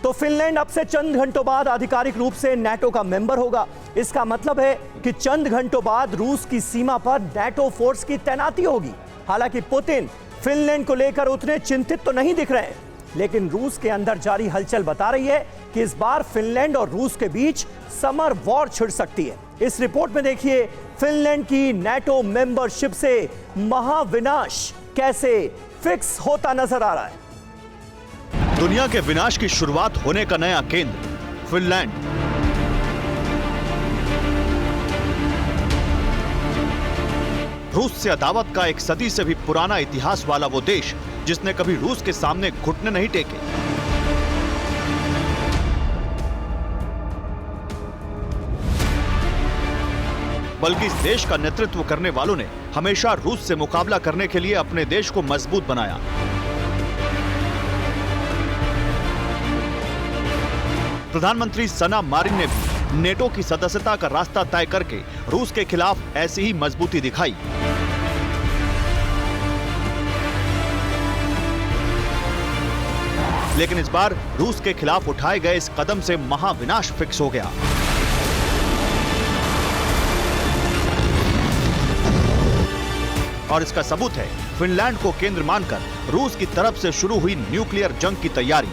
तो फिनलैंड अब से चंद घंटों बाद आधिकारिक रूप से नाटो का मेंबर होगा। इसका मतलब है कि चंद घंटों बाद रूस की सीमा पर नाटो फोर्स की तैनाती होगी। हालांकि पुतिन फिनलैंड को लेकर उतने चिंतित तो नहीं दिख रहे हैं, लेकिन रूस के अंदर जारी हलचल बता रही है कि इस बार फिनलैंड और रूस के बीच समर वॉर छिड़ सकती है। इस रिपोर्ट में देखिए फिनलैंड की नाटो मेंबरशिप से महाविनाश कैसे फिक्स होता नजर आ रहा है। दुनिया के विनाश की शुरुआत होने का नया केंद्र फिनलैंड। रूस से अदावत का एक सदी से भी पुराना इतिहास वाला वो देश जिसने कभी रूस के सामने घुटने नहीं टेके। बल्कि इस देश का नेतृत्व करने वालों ने हमेशा रूस से मुकाबला करने के लिए अपने देश को मजबूत बनाया। प्रधानमंत्री सना मारिन ने भी नेटो की सदस्यता का रास्ता तय करके रूस के खिलाफ ऐसी ही मजबूती दिखाई। लेकिन इस बार रूस के खिलाफ उठाए गए इस कदम से महाविनाश फिक्स हो गया। और इसका सबूत है फिनलैंड को केंद्र मानकर रूस की तरफ से शुरू हुई न्यूक्लियर जंग की तैयारी।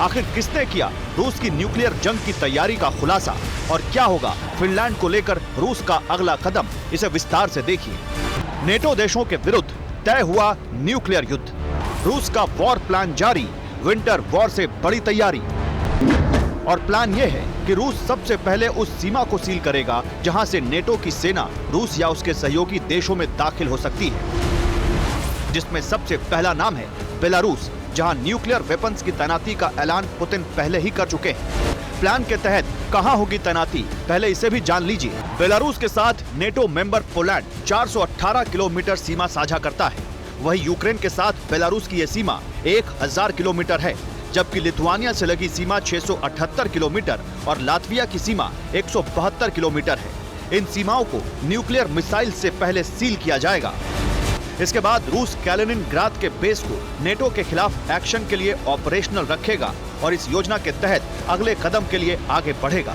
आखिर किसने किया रूस की न्यूक्लियर जंग की तैयारी का खुलासा और क्या होगा फिनलैंड को लेकर रूस का अगला कदम, इसे विस्तार से देखिए। नेटो देशों के विरुद्ध तय हुआ न्यूक्लियर युद्ध। रूस का वॉर प्लान जारी, विंटर वॉर से बड़ी तैयारी। और प्लान यह है कि रूस सबसे पहले उस सीमा को सील करेगा जहां से नेटो की सेना रूस या उसके सहयोगी देशों में दाखिल हो सकती है, जिसमें सबसे पहला नाम है बेलारूस, जहां न्यूक्लियर वेपन्स की तैनाती का ऐलान पुतिन पहले ही कर चुके हैं। प्लान के तहत कहां होगी तैनाती, पहले इसे भी जान लीजिए। बेलारूस के साथ नेटो मेंबर पोलैंड 418 किलोमीटर सीमा साझा करता है। वहीं यूक्रेन के साथ बेलारूस की यह सीमा 1000 किलोमीटर है, जबकि लिथुआनिया से लगी सीमा 678 किलोमीटर और लातविया की सीमा 172 किलोमीटर है। इन सीमाओं को न्यूक्लियर मिसाइल से पहले सील किया जाएगा। इसके बाद रूस कैलिनिनग्राद के बेस को नेटो के खिलाफ एक्शन के लिए ऑपरेशनल रखेगा और इस योजना के तहत अगले कदम के लिए आगे बढ़ेगा।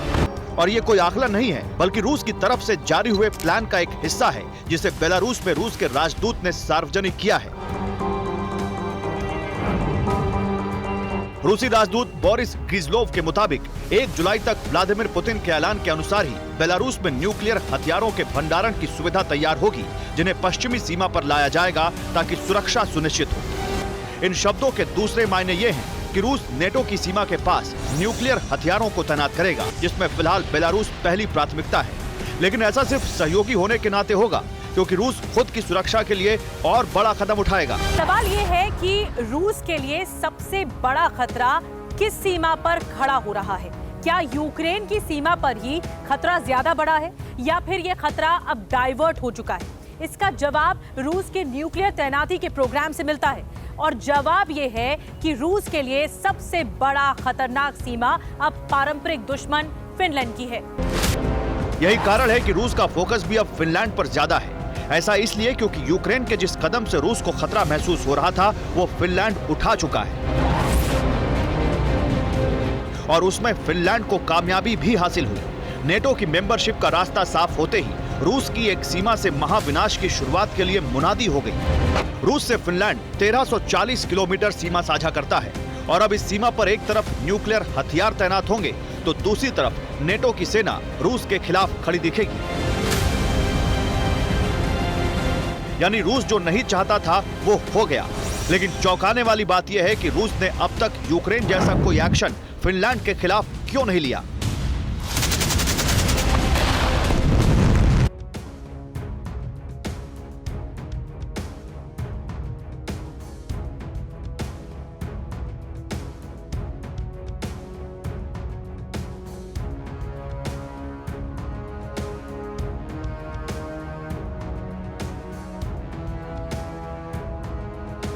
और ये कोई आकलन नहीं है, बल्कि रूस की तरफ से जारी हुए प्लान का एक हिस्सा है, जिसे बेलारूस में रूस के राजदूत ने सार्वजनिक किया है। रूसी राजदूत बोरिस ग्रिजलोव के मुताबिक 1 जुलाई तक व्लादिमीर पुतिन के ऐलान के अनुसार ही बेलारूस में न्यूक्लियर हथियारों के भंडारण की सुविधा तैयार होगी, जिन्हें पश्चिमी सीमा पर लाया जाएगा ताकि सुरक्षा सुनिश्चित हो। इन शब्दों के दूसरे मायने ये हैं कि रूस नेटो की सीमा के पास न्यूक्लियर हथियारों को तैनात करेगा, जिसमें फिलहाल बेलारूस पहली प्राथमिकता है। लेकिन ऐसा सिर्फ सहयोगी होने के नाते होगा, क्योंकि रूस खुद की सुरक्षा के लिए और बड़ा कदम उठाएगा। सवाल ये है कि रूस के लिए सबसे बड़ा खतरा किस सीमा पर खड़ा हो रहा है? क्या यूक्रेन की सीमा पर ही खतरा ज्यादा बड़ा है या फिर ये खतरा अब डाइवर्ट हो चुका है? इसका जवाब रूस के न्यूक्लियर तैनाती के प्रोग्राम से मिलता है। और जवाब ये है कि रूस के लिए सबसे बड़ा खतरनाक सीमा अब पारंपरिक दुश्मन फिनलैंड की है। यही कारण है कि रूस का फोकस भी अब फिनलैंड पर ज्यादा है। ऐसा इसलिए क्योंकि यूक्रेन के जिस कदम से रूस को खतरा महसूस हो रहा था, वो फिनलैंड उठा चुका है और उसमें फिनलैंड को कामयाबी भी हासिल हुई। नेटो की मेंबरशिप का रास्ता साफ होते ही रूस की एक सीमा से महाविनाश की शुरुआत के लिए मुनादी हो गई। रूस से फिनलैंड 1340 किलोमीटर सीमा साझा करता है और अब इस सीमा पर एक तरफ न्यूक्लियर हथियार तैनात होंगे तो दूसरी तरफ नेटो की सेना रूस के खिलाफ खड़ी दिखेगी। यानी रूस जो नहीं चाहता था वो हो गया। लेकिन चौंकाने वाली बात यह है कि रूस ने अब तक यूक्रेन जैसा कोई एक्शन फिनलैंड के खिलाफ क्यों नहीं लिया।